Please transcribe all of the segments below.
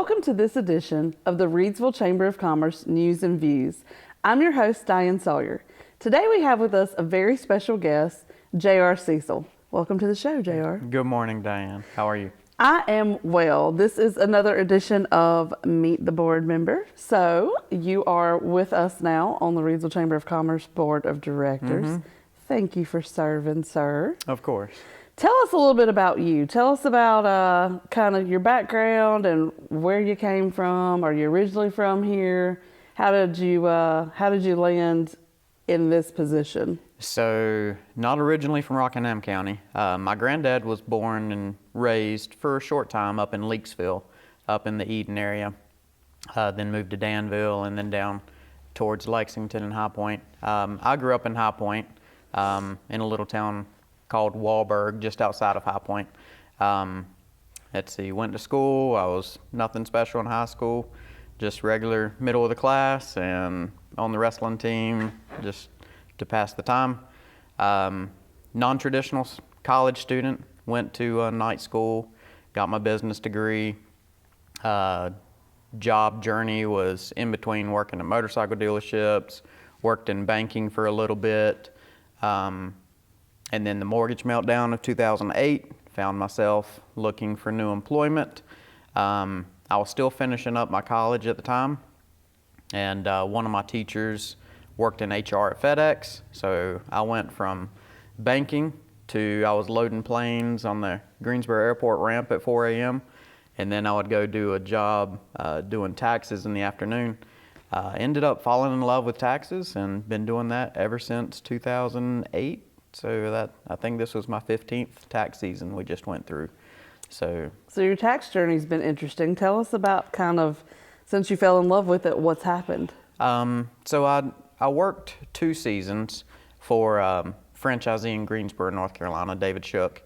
Welcome to this edition of the Reidsville Chamber of Commerce News and Views. I'm your host, Diane Sawyer. Today we have with us a very special guest, Jr. Cecil. Welcome to the show, Jr. Good morning, Diane. How are you? I am well. This is another edition of Meet the Board Member. So you are with us now on the Reidsville Chamber of Commerce Board of Directors. Thank you for serving, sir. Of course. Tell us a little bit about you. Tell us about kind of your background and where you came from. Are you originally from here? How did you land in this position? So, not originally from Rockingham County. My granddad was born and raised for a short time up in Leakesville, up in the Eden area. Then moved to Danville and then down towards Lexington and High Point. I grew up in High Point, in a little town called Walberg, just outside of High Point. Let's see, went to school. I was nothing special in high school, just regular middle of the class and on the wrestling team just to pass the time. Non-traditional college student, went to night school, got my business degree. Job journey was in between working at motorcycle dealerships, worked in banking for a little bit. And then the mortgage meltdown of 2008, found myself looking for new employment. I was still finishing up my college at the time, and one of my teachers worked in HR at FedEx, so I went from banking to I was loading planes on the Greensboro Airport ramp at 4 a.m., and then I would go do a job doing taxes in the afternoon. Ended up falling in love with taxes and been doing that ever since 2008. So I think this was my 15th tax season we just went through. So your tax journey's been interesting. Tell us about kind of, since you fell in love with it, what's happened? So I worked 2 seasons for franchisee in Greensboro, North Carolina, David Shook.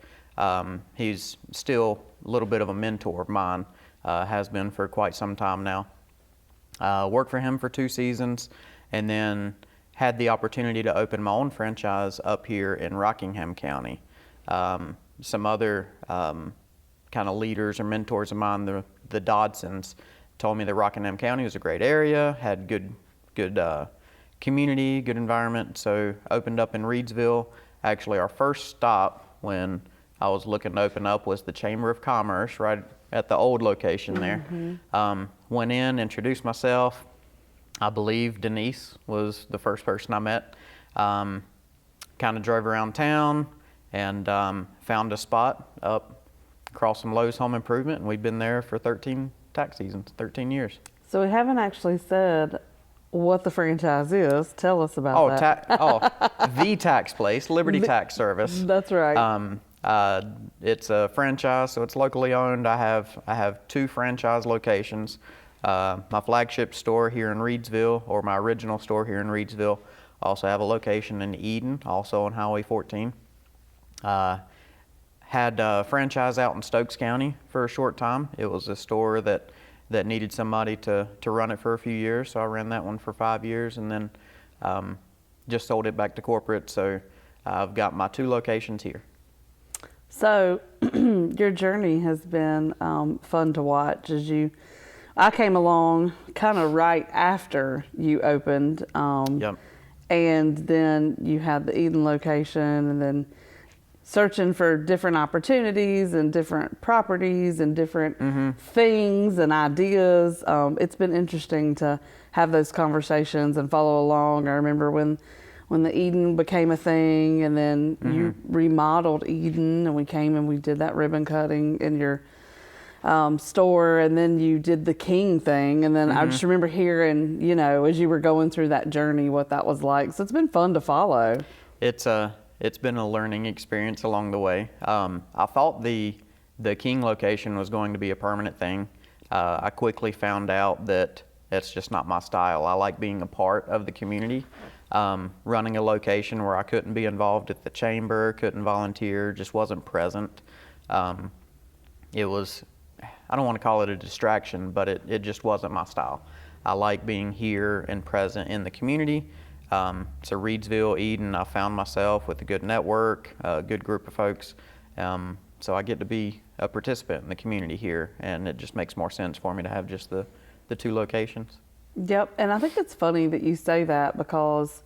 He's still a little bit of a mentor of mine, has been for quite some time now. Worked for him for 2 seasons, and then had the opportunity to open my own franchise up here in Rockingham County. Some other kind of leaders or mentors of mine, the Dodsons, told me that Rockingham County was a great area, had good community, good environment. So opened up in Reidsville. Actually, our first stop when I was looking to open up was the Chamber of Commerce right at the old location there. Went in, introduced myself. I believe Denise was the first person I met. Kind of drove around town and found a spot up across from Lowe's Home Improvement, and we've been there for 13 tax seasons, 13 years. So we haven't actually said what the franchise is. Tell us about that. The tax place, Liberty Tax Service. That's right. It's a franchise, so it's locally owned. I have 2 franchise locations. My flagship store here in Reidsville, or my original store here in Reidsville, also have a location in Eden, also on Highway 14. Had a franchise out in Stokes County for a short time. It was a store that needed somebody to run it for a few years, so I ran that one for 5 years, and then just sold it back to corporate. So I've got my 2 locations here. So your journey has been fun to watch I came along kind of right after you opened, Yep. And then you had the Eden location, and then searching for different opportunities and different properties and different things and ideas. It's been interesting to have those conversations and follow along. I remember when the Eden became a thing, and then you remodeled Eden, and we came and we did that ribbon cutting in your store, and then you did the King thing, and then I just remember hearing, as you were going through that journey, what that was like. So it's been fun to follow. It's been a learning experience along the way. I thought the King location was going to be a permanent thing. I quickly found out that it's just not my style. I like being a part of the community. Running a location where I couldn't be involved at the chamber, couldn't volunteer, just wasn't present. It was, I don't want to call it a distraction, but it just wasn't my style. I like being here and present in the community. So Reidsville, Eden, I found myself with a good network, a good group of folks. So I get to be a participant in the community here, and it just makes more sense for me to have just the 2 locations. Yep, and I think it's funny that you say that because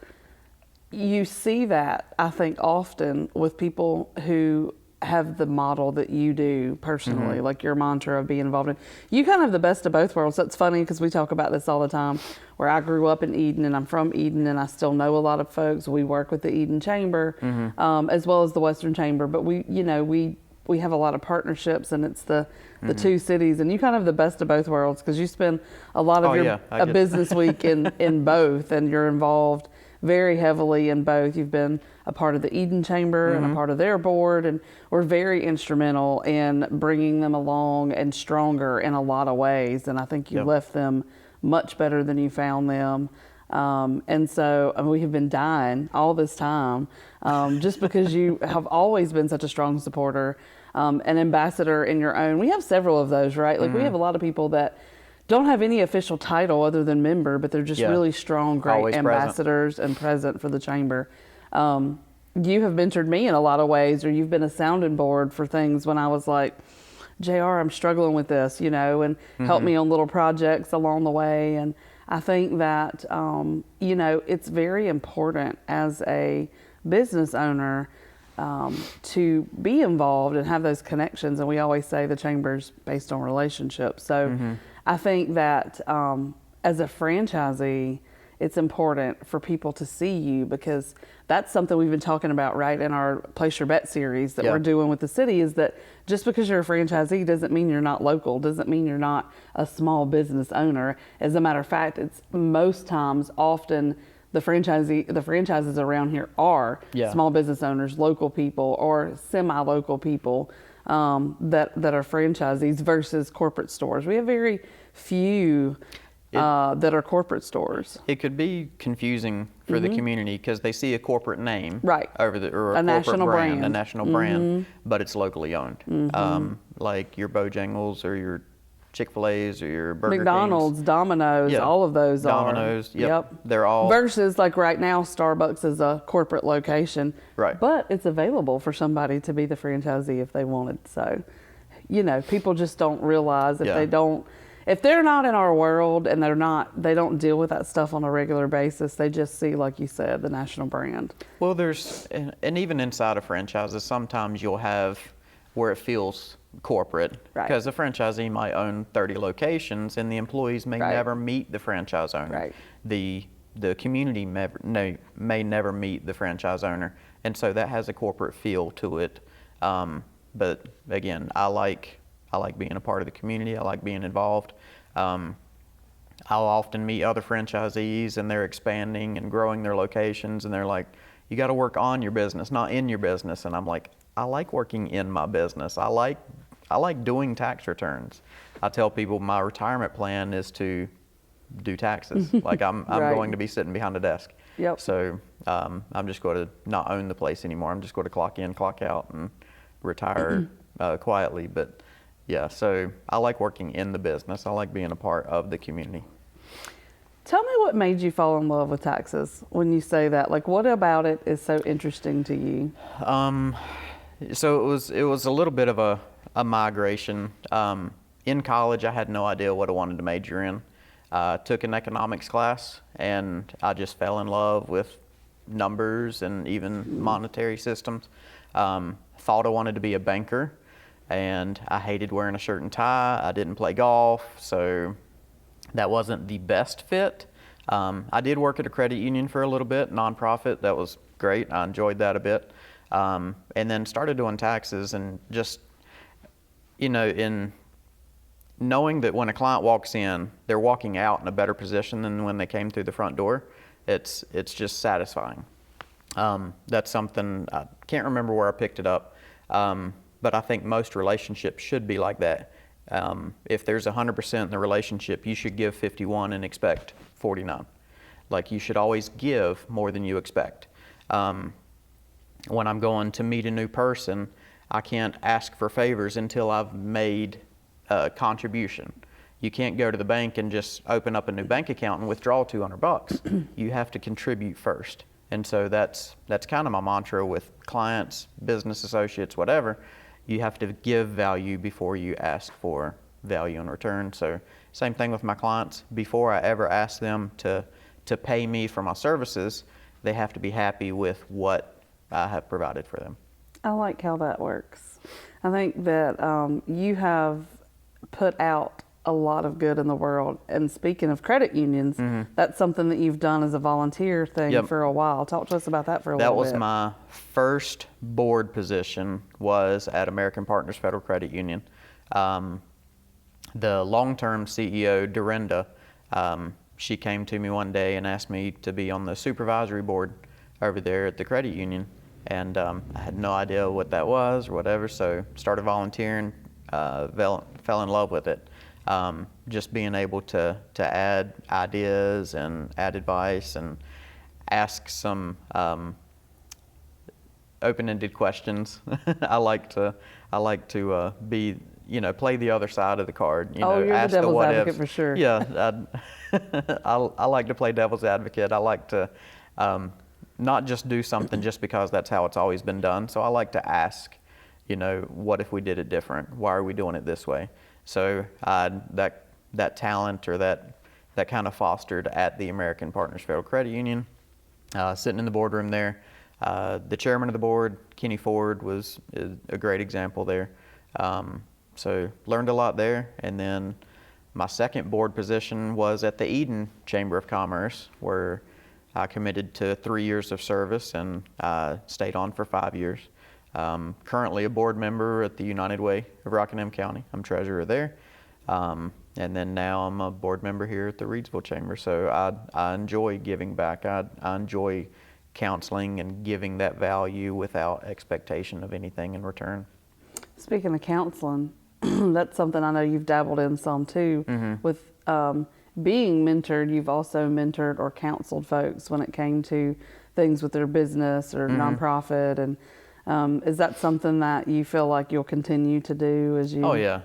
you see that, I think, often with people who have the model that you do personally, like your mantra of being involved in. You kind of have the best of both worlds. That's funny because we talk about this all the time, where I grew up in Eden and I'm from Eden and I still know a lot of folks. We work with the Eden Chamber as well as the Western Chamber, but we have a lot of partnerships, and it's the 2 cities, and you kind of have the best of both worlds because you spend a lot of a business week in both, and you're involved very heavily in both. You've been a part of the Eden Chamber and a part of their board, and we're very instrumental in bringing them along and stronger in a lot of ways, and I think you left them much better than you found them. And so we have been dying all this time just because you have always been such a strong supporter, an ambassador in your own. We have several of those, right? Like we have a lot of people that don't have any official title other than member, but they're just really strong, great Always ambassadors and present for the chamber. You have mentored me in a lot of ways, or you've been a sounding board for things when I was like, Jr., I'm struggling with this, and help me on little projects along the way. And I think that, it's very important as a business owner to be involved and have those connections. And we always say the chamber's based on relationships. So I think that as a franchisee, it's important for people to see you, because that's something we've been talking about, right, in our Place Your Bet series that we're doing with the city, is that just because you're a franchisee doesn't mean you're not local, doesn't mean you're not a small business owner. As a matter of fact, it's most times often the franchises around here are small business owners, local people, or semi-local people that are franchisees versus corporate stores. We have very few that are corporate stores. It could be confusing for the community because they see a corporate name over or a corporate national brand, a national brand, but it's locally owned. Like your Bojangles or your Chick-fil-A's or your Burger McDonald's, Kings. Domino's, all of those Domino's, are. yep. They're all. Versus like right now, Starbucks is a corporate location. Right. But it's available for somebody to be the franchisee if they wanted. So, people just don't realize if they're not in our world and they don't deal with that stuff on a regular basis, they just see, like you said, the national brand. Well, and even inside of franchises, sometimes you'll have where it feels corporate, because the franchisee might own 30 locations and the employees may never meet the franchise owner. The community may never meet the franchise owner, and so that has a corporate feel to it. But again, I like being a part of the community. I like being involved. I'll often meet other franchisees and they're expanding and growing their locations, and they're like, you got to work on your business, not in your business. And I'm like, I like working in my business. I like doing tax returns. I tell people my retirement plan is to do taxes. Like I'm going to be sitting behind a desk. So I'm just going to not own the place anymore. I'm just going to clock in, clock out, and retire quietly. But yeah, so I like working in the business. I like being a part of the community. Tell me what made you fall in love with taxes when you say that. Like, what about it is so interesting to you? So it was a little bit of a migration. In college, I had no idea what I wanted to major in. Took an economics class, and I just fell in love with numbers and even monetary systems. Thought I wanted to be a banker, and I hated wearing a shirt and tie. I didn't play golf, so that wasn't the best fit. I did work at a credit union for a little bit, nonprofit. That was great. I enjoyed that a bit. And then started doing taxes, and just, in knowing that when a client walks in, they're walking out in a better position than when they came through the front door, it's just satisfying. That's something, I can't remember where I picked it up, but I think most relationships should be like that. If there's 100% in the relationship, you should give 51 and expect 49. Like, you should always give more than you expect. When I'm going to meet a new person, I can't ask for favors until I've made a contribution. You can't go to the bank and just open up a new bank account and withdraw $200. You have to contribute first. And so that's kind of my mantra with clients, business associates, whatever. you have to give value before you ask for value in return. So same thing with my clients. Before I ever ask them to pay me for my services, they have to be happy with what I have provided for them. I like how that works. I think that you have put out a lot of good in the world. And speaking of credit unions, that's something that you've done as a volunteer thing for a while. Talk to us about that for a little bit. That was my first board position, was at American Partners Federal Credit Union. The long-term CEO, Dorinda, she came to me one day and asked me to be on the supervisory board over there at the credit union. And I had no idea what that was or whatever, so started volunteering, fell in love with it. Just being able to add ideas and add advice and ask some open-ended questions. I like to be, play the other side of the card. You're ask the devil's what advocate ifs. for sure. Yeah, I like to play devil's advocate. I like to not just do something just because that's how it's always been done. So I like to ask, what if we did it different? Why are we doing it this way? So that talent or that kind of fostered at the American Partners Federal Credit Union. Sitting in the boardroom there, the chairman of the board, Kenny Ford, was a great example there. So learned a lot there. And then my second board position was at the Eden Chamber of Commerce, where I committed to 3 years of service and stayed on for 5 years. Currently a board member at the United Way of Rockingham County. I'm treasurer there. And then now I'm a board member here at the Reidsville Chamber. So I enjoy giving back. I enjoy counseling and giving that value without expectation of anything in return. Speaking of counseling, that's something I know you've dabbled in some too. With being mentored, you've also mentored or counseled folks when it came to things with their business or nonprofit. And is that something that you feel like you'll continue to do as you? Oh yeah.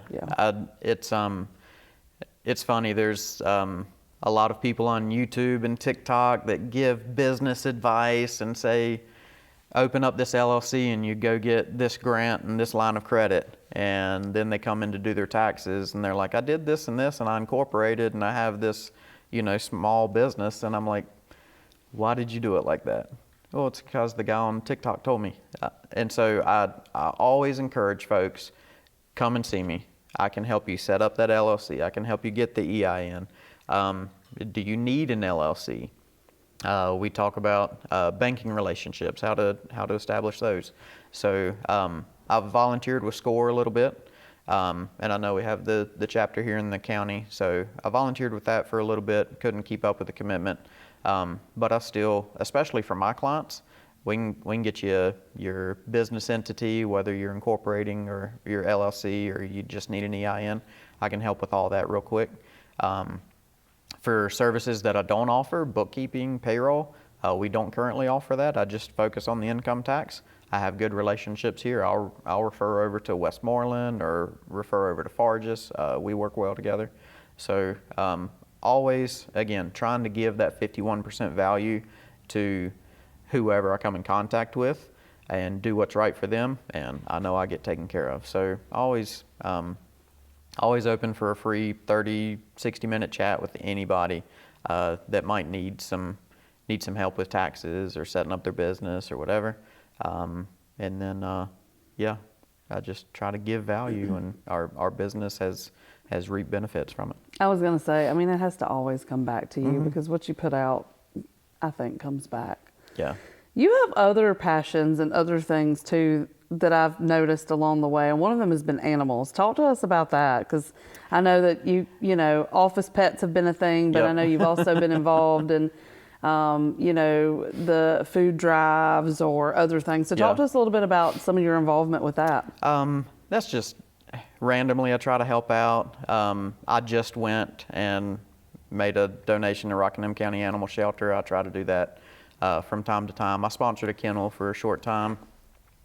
It's funny. There's a lot of people on YouTube and TikTok that give business advice and say, open up this LLC and you go get this grant and this line of credit. And then they come in to do their taxes and they're like, I did this and this and I incorporated and I have this, small business. And I'm like, why did you do it like that? Well, it's because the guy on TikTok told me. And so I always encourage folks, come and see me. I can help you set up that LLC. I can help you get the EIN. Do you need an LLC? We talk about banking relationships, how to establish those. So I've volunteered with SCORE a little bit, and I know we have the chapter here in the county. So I volunteered with that for a little bit, couldn't keep up with the commitment. But I still, especially for my clients, we can get you your business entity, whether you're incorporating or your LLC or you just need an EIN. I can help with all that real quick. For services that I don't offer, bookkeeping, payroll, we don't currently offer that. I just focus on the income tax. I have good relationships here. I'll refer over to Westmoreland or refer over to Fargus. We work well together. So always, again, trying to give that 51% value to whoever I come in contact with and do what's right for them, and I know I get taken care of. So always open for a free 30, 60-minute chat with anybody that might need some help with taxes or setting up their business or whatever. And then, I just try to give value, and our business has reaped benefits from it. I was going to say, it has to always come back to you because what you put out, I think, comes back. Yeah. You have other passions and other things too that I've noticed along the way, and one of them has been animals. Talk to us about that, because I know that office pets have been a thing, but I know you've also been involved in, the food drives or other things. So talk to us a little bit about some of your involvement with that. That's just randomly I try to help out. I just went and made a donation to Rockingham County Animal Shelter. I try to do that from time to time. I sponsored a kennel for a short time.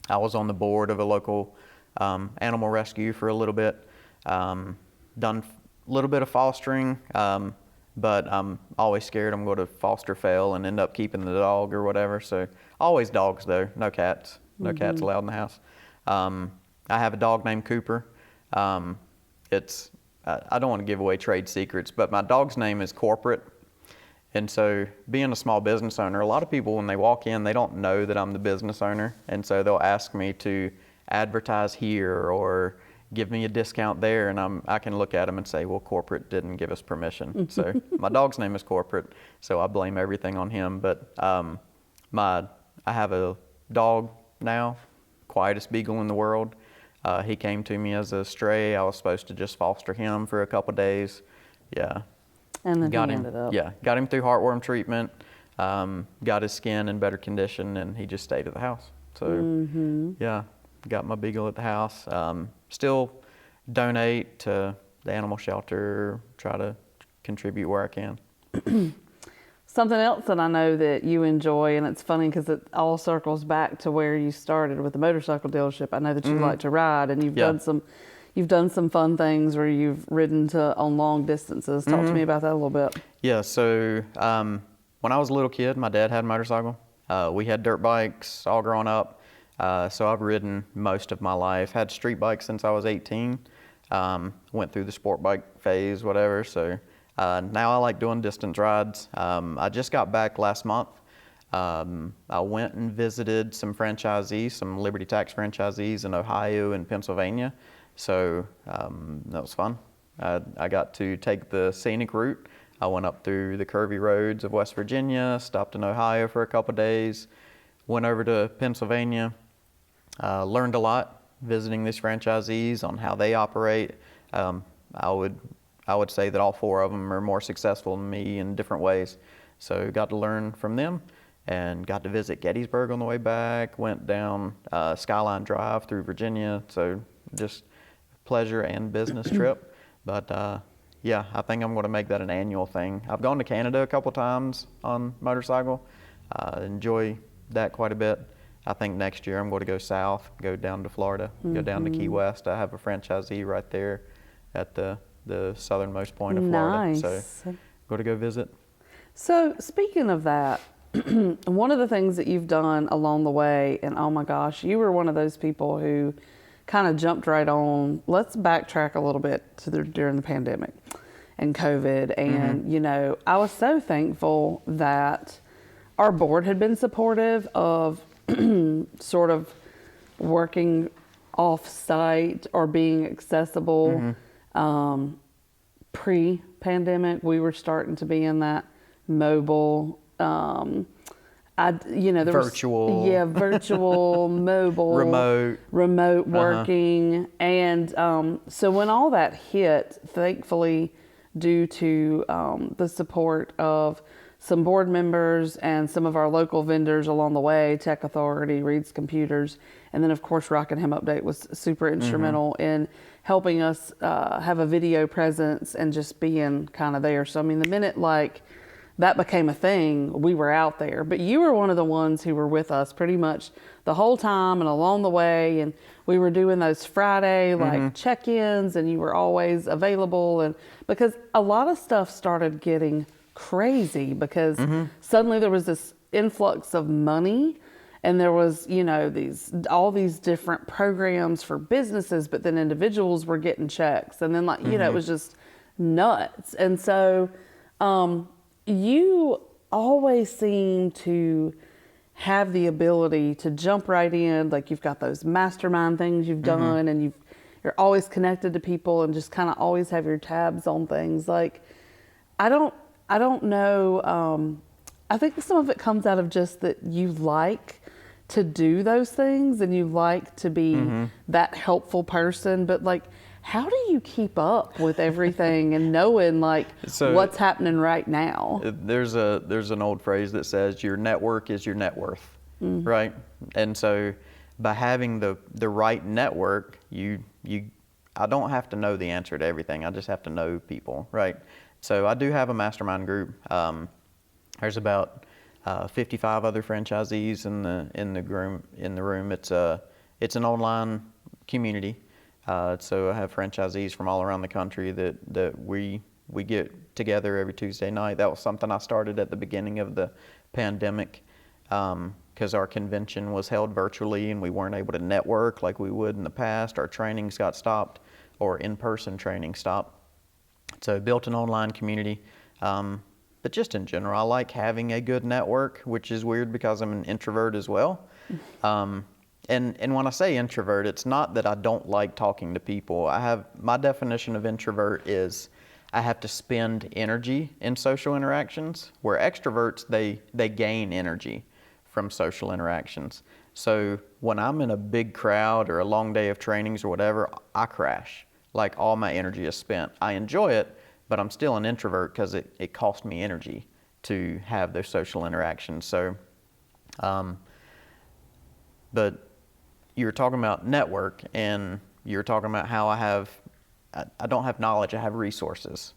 I was on the board of a local animal rescue for a little bit. Done a little bit of fostering, but I'm always scared I'm going to foster fail and end up keeping the dog or whatever. So always dogs though, no cats. No cats allowed in the house. I have a dog named Cooper. I don't want to give away trade secrets, but my dog's name is Corporate. And so being a small business owner, a lot of people when they walk in, they don't know that I'm the business owner. And so they'll ask me to advertise here or give me a discount there. And I can look at them and say, well, Corporate didn't give us permission. So my dog's name is Corporate, so I blame everything on him. But I have a dog now, quietest beagle in the world. He came to me as a stray. I was supposed to just foster him for a couple days. Yeah. And then got he him, ended up. Yeah, got him through heartworm treatment, got his skin in better condition, and he just stayed at the house. So, yeah, got my beagle at the house. Still donate to the animal shelter, try to contribute where I can. Something else that I know that you enjoy, and it's funny because it all circles back to where you started with the motorcycle dealership. I know that you like to ride, and you've done some fun things where you've ridden on long distances. Talk to me about that a little bit. Yeah, so when I was a little kid, my dad had a motorcycle. We had dirt bikes all growing up, so I've ridden most of my life. Had street bikes since I was 18. Went through the sport bike phase, whatever. So now I like doing distance rides. I just got back last month. I went and visited some franchisees, some Liberty Tax franchisees in Ohio and Pennsylvania. So that was fun. I got to take the scenic route. I went up through the curvy roads of West Virginia, stopped in Ohio for a couple days, went over to Pennsylvania, learned a lot visiting these franchisees on how they operate. I would say that all four of them are more successful than me in different ways. So got to learn from them and got to visit Gettysburg on the way back, went down Skyline Drive through Virginia. So just pleasure and business trip. But yeah, I think I'm going to make that an annual thing. I've gone to Canada a couple times on motorcycle. Enjoy that quite a bit. I think next year I'm going to go south, go down to Florida, go down to Key West. I have a franchisee right there at the southernmost point of Florida. Nice. So going to go visit. So speaking of that, one of the things that you've done along the way, and oh my gosh, you were one of those people who kind of jumped right on. Let's backtrack a little bit to during the pandemic and COVID. And, you know, I was so thankful that our board had been supportive of sort of working off-site or being accessible. Pre-pandemic, we were starting to be in that mobile, Virtual. Virtual, mobile, remote working. And so when all that hit, thankfully, due to the support of some board members and some of our local vendors along the way, Tech Authority, Reed's Computers, and then of course Rockingham Update was super instrumental in helping us have a video presence and just being kind of there. So I mean, the minute like that became a thing, we were out there. But you were one of the ones who were with us pretty much the whole time and along the way. And we were doing those Friday like check-ins, and you were always available. And because a lot of stuff started getting crazy because suddenly there was this influx of money, and there was, you know, all these different programs for businesses, but then individuals were getting checks, and then like, you know, it was just nuts. And so you always seem to have the ability to jump right in. Like you've got those mastermind things you've done, and you're always connected to people and just kind of always have your tabs on things. Like, I don't know. I think some of it comes out of just that you like to do those things and you like to be that helpful person. But like, how do you keep up with everything and knowing like what's happening right now? There's an old phrase that says your network is your net worth, right? And so by having the right network, I don't have to know the answer to everything. I just have to know people, right? So I do have a mastermind group. There's about 55 other franchisees in the room. It's an online community. So I have franchisees from all around the country that we get together every Tuesday night. That was something I started at the beginning of the pandemic, kind because our convention was held virtually and we weren't able to network like we would in the past. Our trainings got stopped, or in-person training stopped. So built an online community. But just in general, I like having a good network, which is weird because I'm an introvert as well. And when I say introvert, it's not that I don't like talking to people. My definition of introvert is I have to spend energy in social interactions, where extroverts, they gain energy from social interactions. So when I'm in a big crowd or a long day of trainings or whatever, I crash. Like all my energy is spent. I enjoy it, but I'm still an introvert because it cost me energy to have those social interactions. So, but you were talking about network, and you were talking about how I don't have knowledge, I have resources.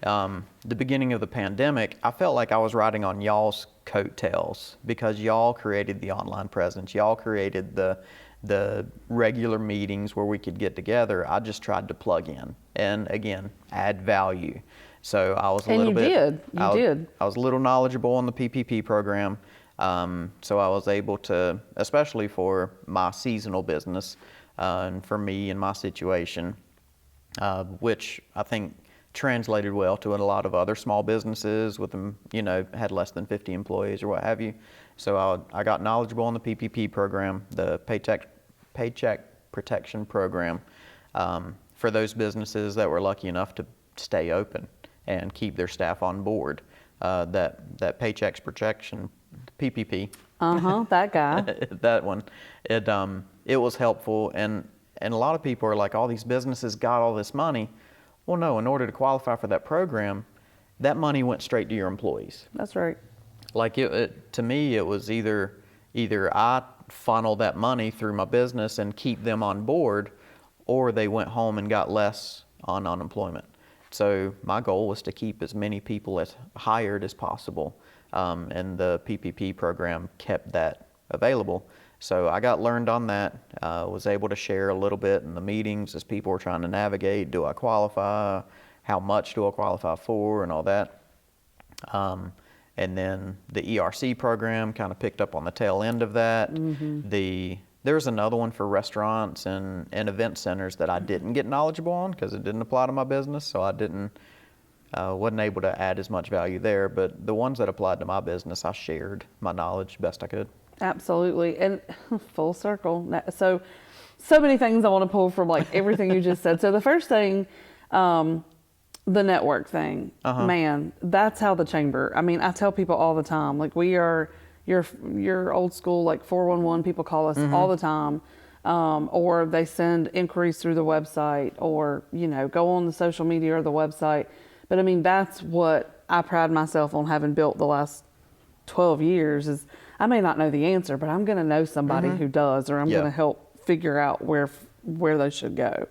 The beginning of the pandemic, I felt like I was riding on y'all's coattails because y'all created the online presence. Y'all created the regular meetings where we could get together. I just tried to plug in and, again, add value. So I was You did. I was a little knowledgeable on the PPP program. So I was able to, especially for my seasonal business, and for me and my situation, which I think translated well to a lot of other small businesses with them, had less than 50 employees or what have you. So I got knowledgeable on the PPP program, the Paycheck Protection Program, for those businesses that were lucky enough to stay open and keep their staff on board. That Paycheck Protection, PPP. That guy. That one. It was helpful, and a lot of people are like, all these businesses got all this money. Well, no, in order to qualify for that program, that money went straight to your employees. That's right. Like to me, it was either I funnel that money through my business and keep them on board, or they went home and got less on unemployment. So my goal was to keep as many people as hired as possible, and the PPP program kept that available. So I got learned on that, was able to share a little bit in the meetings as people were trying to navigate, do I qualify, how much do I qualify for, and all that. And then the ERC program kind of picked up on the tail end of that. There's another one for restaurants and event centers that I didn't get knowledgeable on because it didn't apply to my business, so I wasn't able to add as much value there. But the ones that applied to my business, I shared my knowledge best I could. Absolutely. And full circle. So many things I want to pull from like everything you just said. So the first thing, the network thing, man, that's how the chamber, I tell people all the time, like we are your old school, like 411 people call us all the time. Or they send inquiries through the website, or, go on the social media or the website. But that's what I pride myself on having built the last 12 years is I may not know the answer, but I'm going to know somebody who does, or I'm going to help figure out where they should go.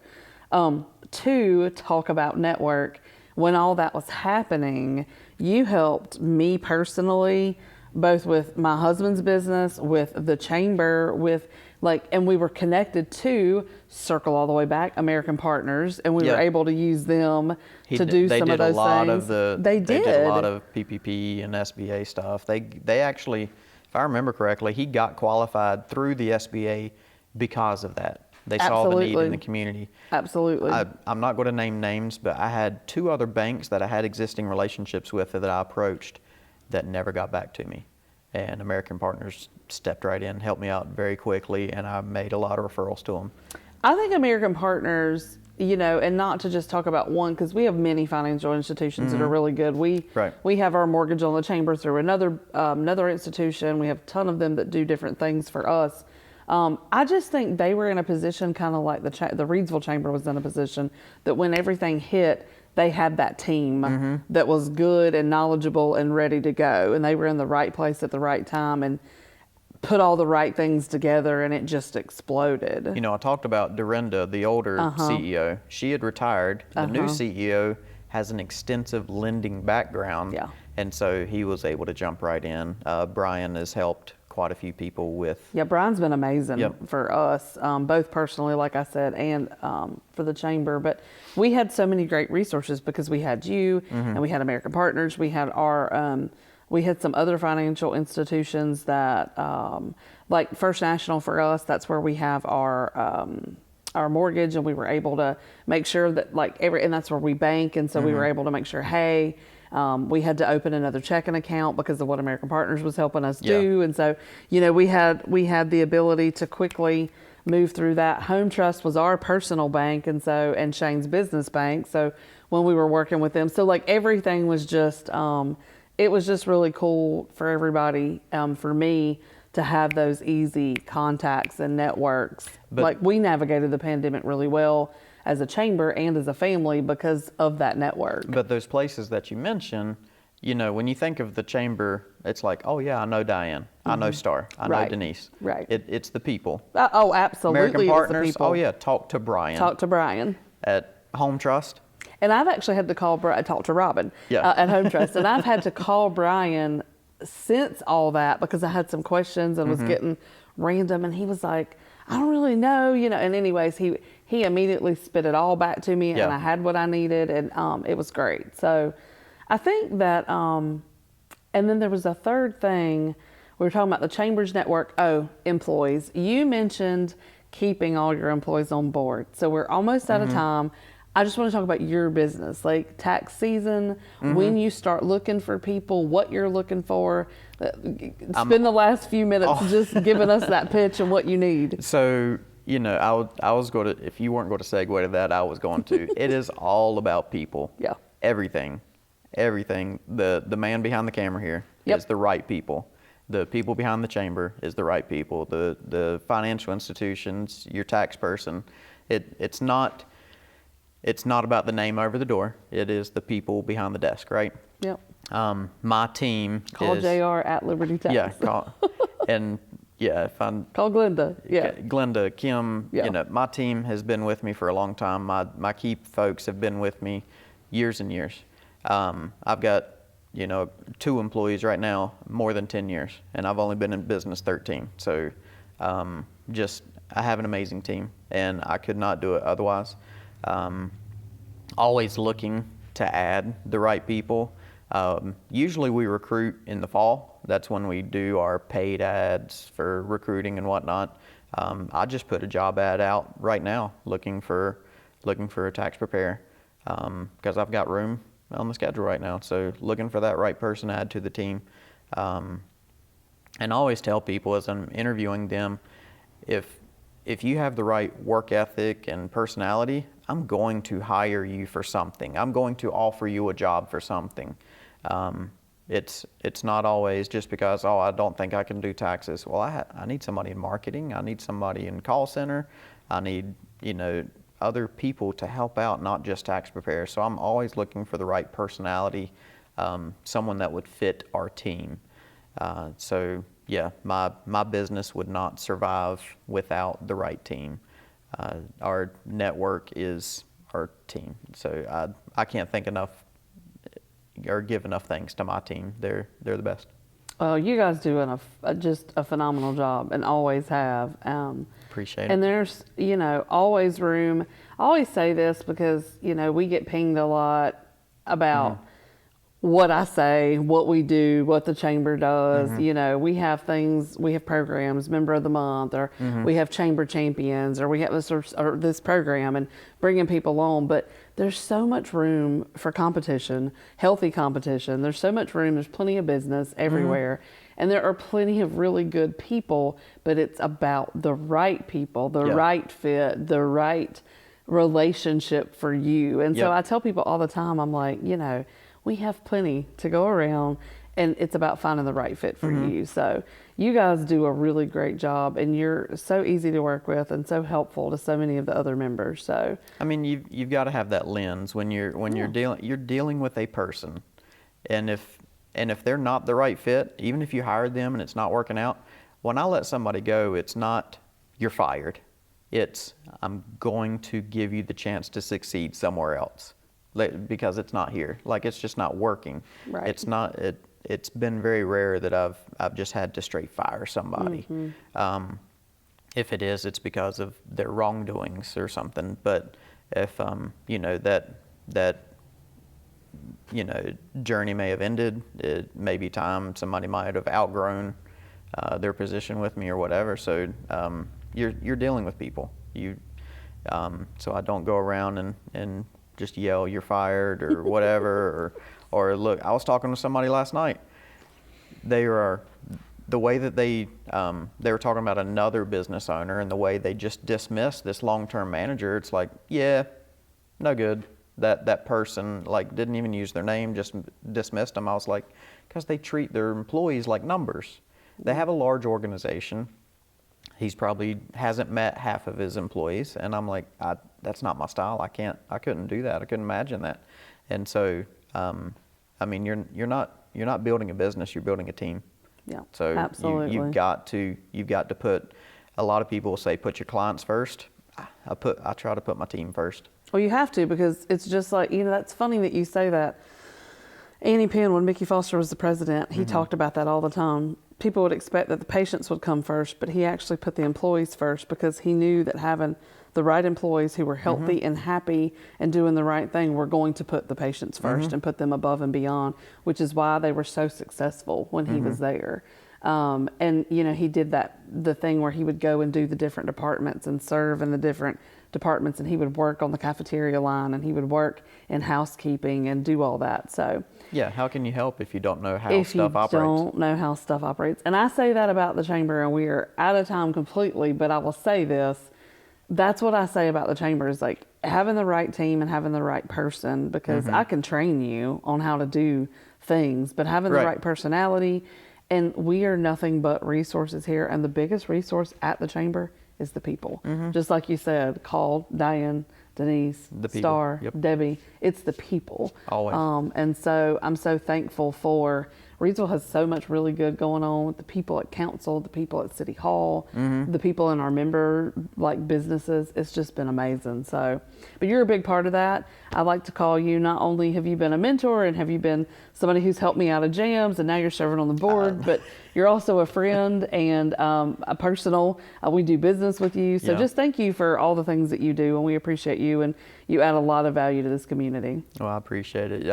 To talk about network, when all that was happening, you helped me personally, both with my husband's business, with the chamber, and we were connected to, circle all the way back, American Partners, and we were able to use them to do some of those things. They did a lot of PPP and SBA stuff. They actually, if I remember correctly, he got qualified through the SBA because of that. They saw the need in the community. Absolutely. I'm not going to name names, but I had 2 other banks that I had existing relationships with that I approached that never got back to me. And American Partners stepped right in, helped me out very quickly, and I made a lot of referrals to them. I think American Partners, and not to just talk about one, because we have many financial institutions that are really good. We have our mortgage on the chamber through another institution. We have a ton of them that do different things for us. I just think they were in a position kind of like the Reidsville Chamber was in a position that when everything hit, they had that team that was good and knowledgeable and ready to go. And they were in the right place at the right time and put all the right things together, and it just exploded. I talked about Dorinda, the older CEO. She had retired. The new CEO has an extensive lending background. Yeah. And so he was able to jump right in. Brian has helped quite a few people with. Yeah, Brian's been amazing for us, both personally, like I said, and for the chamber. But we had so many great resources because we had you, and we had American Partners. We had our We had some other financial institutions that, like First National for us, that's where we have our mortgage, and we were able to make sure that and that's where we bank. And so we were able to make sure, hey, we had to open another checking account because of what American Partners was helping us do. And so, we had the ability to quickly move through that. Home Trust was our personal bank, and Shane's business bank. So when we were working with them, so everything was just, it was just really cool for everybody, for me to have those easy contacts and networks. But we navigated the pandemic really well as a chamber and as a family because of that network. But those places that you mentioned, when you think of the chamber, it's like, oh yeah, I know Diane, I know Star, I know Denise. Right. It's the people. Oh, absolutely. American Partners. It's the people. Oh yeah, talk to Brian. Talk to Brian. At Home Trust. And I've actually had to talk to Robin at Home Trust. And I've had to call Brian since all that because I had some questions and was getting random. And he was like, I don't really know, And anyways, he immediately spit it all back to me, and I had what I needed, and it was great. So I think that, and then there was a third thing. We were talking about the Chambers Network. Oh, employees. You mentioned keeping all your employees on board. So we're almost out of time. I just want to talk about your business, like tax season, when you start looking for people, what you're looking for. Spend the last few minutes just giving us that pitch and what you need. So, I was going to, if you weren't going to segue to that, I was going to. It is all about people. Yeah. Everything. The man behind the camera here is the right people. The people behind the chamber is the right people. The financial institutions, your tax person. It's not about the name over the door. It is the people behind the desk, right? Yep. My team Call Jr.R at Liberty Tax. Yeah, if I'm call Glenda. Yeah. Glenda, Kim. Yeah. My team has been with me for a long time. My key folks have been with me years and years. I've got 2 employees right now, more than 10 years, and I've only been in business 13. So, I have an amazing team, and I could not do it otherwise. Always looking to add the right people. Usually we recruit in the fall. That's when we do our paid ads for recruiting and whatnot. I just put a job ad out right now looking for a tax preparer because I've got room on the schedule right now. So looking for that right person to add to the team. And I always tell people as I'm interviewing them, if you have the right work ethic and personality, I'm going to hire you for something. I'm going to offer you a job for something. It's not always just because, I don't think I can do taxes. Well, I need somebody in marketing. I need somebody in call center. I need, other people to help out, not just tax preparers. So I'm always looking for the right personality, someone that would fit our team. Yeah, my business would not survive without the right team. Our network is our team. So I can't thank enough or give enough thanks to my team. They're the best. Well, you guys do just a phenomenal job and always have. Appreciate it. And there's, always room. I always say this because, we get pinged a lot about what I say, what we do, what the chamber does. We have things, we have programs, Member of the Month, or we have Chamber Champions, or we have this program and bringing people on. But there's so much room for competition, healthy competition. There's so much room. There's plenty of business everywhere. And there are plenty of really good people, but it's about the right people, the right fit, the right relationship for you. And so I tell people all the time, I'm like, we have plenty to go around, and it's about finding the right fit for you. So you guys do a really great job, and you're so easy to work with and so helpful to so many of the other members. So I mean, you've got to have that lens when you're dealing with a person, and if they're not the right fit, even if you hired them and it's not working out, when I let somebody go, it's not you're fired. It's I'm going to give you the chance to succeed somewhere else. Because it's not here, it's just not working. Right. It's been very rare that I've just had to straight fire somebody. If it is, it's because of their wrongdoings or something. But if that journey may have ended. It may be time somebody might have outgrown their position with me or whatever. So you're dealing with people. So I don't go around and just yell you're fired or whatever. or look, I was talking to somebody last night. The way that they were talking about another business owner and the way they just dismissed this long-term manager. It's like, yeah, no good. That person like didn't even use their name, just dismissed them. I was like, because they treat their employees like numbers. They have a large organization. He's probably hasn't met half of his employees, and I'm like, that's not my style. I couldn't do that. I couldn't imagine that. And so, I mean, you're not building a business. You're building a team. Yeah, so absolutely. you've got to put. A lot of people will say put your clients first. I try to put my team first. Well, you have to, because it's just like, that's funny that you say that. Annie Penn, when Mickey Foster was the president, he talked about that all the time. People would expect that the patients would come first, but he actually put the employees first, because he knew that having the right employees who were healthy and happy and doing the right thing were going to put the patients first and put them above and beyond, which is why they were so successful when he was there. And he did the thing where he would go and do the different departments and serve in the different departments, and he would work on the cafeteria line, and he would work in housekeeping and do all that. So yeah, how can you help if you don't know how if stuff you operates? don't know how stuff operates? And I say that about the chamber, and we are out of time completely, but I will say this. That's what I say about the chamber, is like having the right team and having the right person, because I can train you on how to do things, but having the right personality. And we are nothing but resources here, and the biggest resource at the chamber is the people. Just like you said, call Diane, Denise, Star, Debbie. It's the people. Always. And so I'm so thankful for Reidsville has so much really good going on with the people at council, the people at City Hall, the people in our member businesses. It's just been amazing. So, but you're a big part of that. I like to call you, not only have you been a mentor and have you been somebody who's helped me out of jams, and now you're serving on the board, but you're also a friend and a personal. We do business with you. So just thank you for all the things that you do, and we appreciate you, and you add a lot of value to this community. Well, I appreciate it.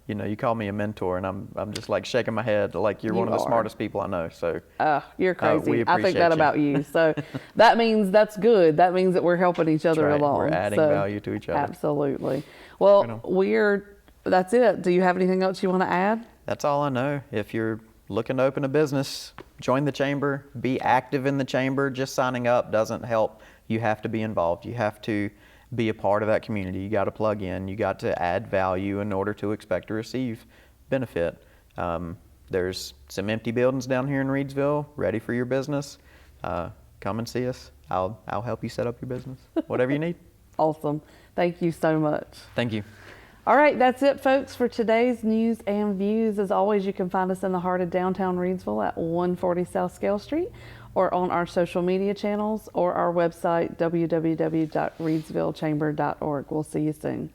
You call me a mentor, and I'm just like shaking my head like you're one of the smartest people I know. So you're crazy. We I think that you. About you. So that means that's good. That means that we're helping each other along. We're adding value to each other. Absolutely. Well, that's it. Do you have anything else you want to add? That's all I know. If you're looking to open a business, join the chamber, be active in the chamber. Just signing up doesn't help. You have to be involved. You have to be a part of that community. You got to plug in. You got to add value in order to expect to receive benefit. There's some empty buildings down here in Reidsville ready for your business. Come and see us. I'll help you set up your business, whatever you need. Awesome. Thank you so much. Thank you. All right, that's it, folks, for today's news and views. As always, you can find us in the heart of downtown Reidsville at 140 South Scale Street, or on our social media channels, or our website, www.reidsvillechamber.org. We'll see you soon.